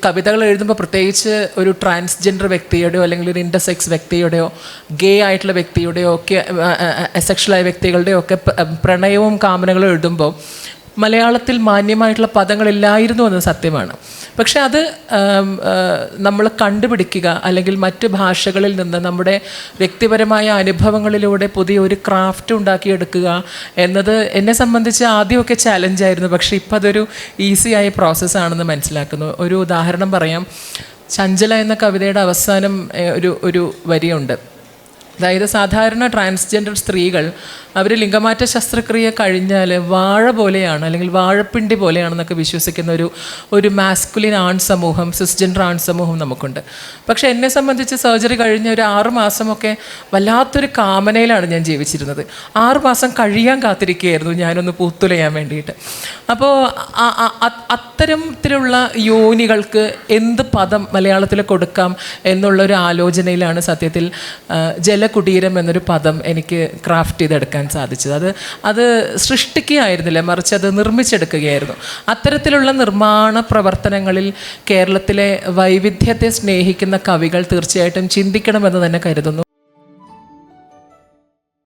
കവിതകൾ എഴുതുമ്പോൾ പ്രത്യേകിച്ച് ഒരു ട്രാൻസ്ജെൻഡർ വ്യക്തിയുടെയോ അല്ലെങ്കിൽ ഒരു ഇൻ്റർസെക്സ് വ്യക്തിയുടെയോ ഗേ ആയിട്ടുള്ള വ്യക്തിയുടെയോ ഒക്കെ അസെക്ഷലായ വ്യക്തികളുടെയോ ഒക്കെ പ്രണയവും കാമനകളും എഴുതുമ്പോൾ മലയാളത്തിൽ മാന്യമായിട്ടുള്ള പദങ്ങളില്ലായിരുന്നു എന്നത് സത്യമാണ്. പക്ഷെ അത് നമ്മൾ കണ്ടുപിടിക്കുക അല്ലെങ്കിൽ മറ്റ് ഭാഷകളിൽ നിന്ന് നമ്മുടെ വ്യക്തിപരമായ അനുഭവങ്ങളിലൂടെ പുതിയൊരു ക്രാഫ്റ്റ് ഉണ്ടാക്കിയെടുക്കുക എന്നത് എന്നെ സംബന്ധിച്ച് ആദ്യമൊക്കെ ചാലഞ്ചായിരുന്നു. പക്ഷേ ഇപ്പം അതൊരു ഈസിയായ പ്രോസസ്സാണെന്ന് മനസ്സിലാക്കുന്നു. ഒരു ഉദാഹരണം പറയാം. ചഞ്ചല എന്ന കവിതയുടെ അവസാനം ഒരു വരിയുണ്ട്. അതായത് സാധാരണ ട്രാൻസ്ജെൻഡർ സ്ത്രീകൾ അവർ ലിംഗമാറ്റ ശസ്ത്രക്രിയ കഴിഞ്ഞാൽ വാഴ പോലെയാണ് അല്ലെങ്കിൽ വാഴപ്പിണ്ടി പോലെയാണെന്നൊക്കെ വിശ്വസിക്കുന്ന ഒരു മാസ്കുലിൻ ആൺ സമൂഹം, സിസ്ജെൻഡർ ആൺ സമൂഹം നമുക്കുണ്ട്. പക്ഷേ എന്നെ സംബന്ധിച്ച് സർജറി കഴിഞ്ഞ ഒരു 6 മാസമൊക്കെ വല്ലാത്തൊരു കാമനയിലാണ് ഞാൻ ജീവിച്ചിരുന്നത്. 6 മാസം കഴിയാൻ കാത്തിരിക്കുകയായിരുന്നു ഞാനൊന്ന് പൂത്തുലയാൻ വേണ്ടിയിട്ട്. അപ്പോൾ അത്തരത്തിലുള്ള യോനികൾക്ക് എന്ത് പദം മലയാളത്തിൽ കൊടുക്കാം എന്നുള്ളൊരു ആലോചനയിലാണ് സത്യത്തിൽ ജലകുടീരം എന്നൊരു പദം എനിക്ക് ക്രാഫ്റ്റ് ചെയ്തെടുക്കാൻ സാധിച്ചത്. അത് സൃഷ്ടിക്കുകയായിരുന്നില്ല, മറിച്ച് അത് നിർമ്മിച്ചെടുക്കുകയായിരുന്നു. അത്തരത്തിലുള്ള നിർമ്മാണ പ്രവർത്തനങ്ങളിൽ കേരളത്തിലെ വൈവിധ്യത്തെ സ്നേഹിക്കുന്ന കവികൾ തീർച്ചയായിട്ടും ചിന്തിക്കണമെന്ന് തന്നെ കരുതുന്നു.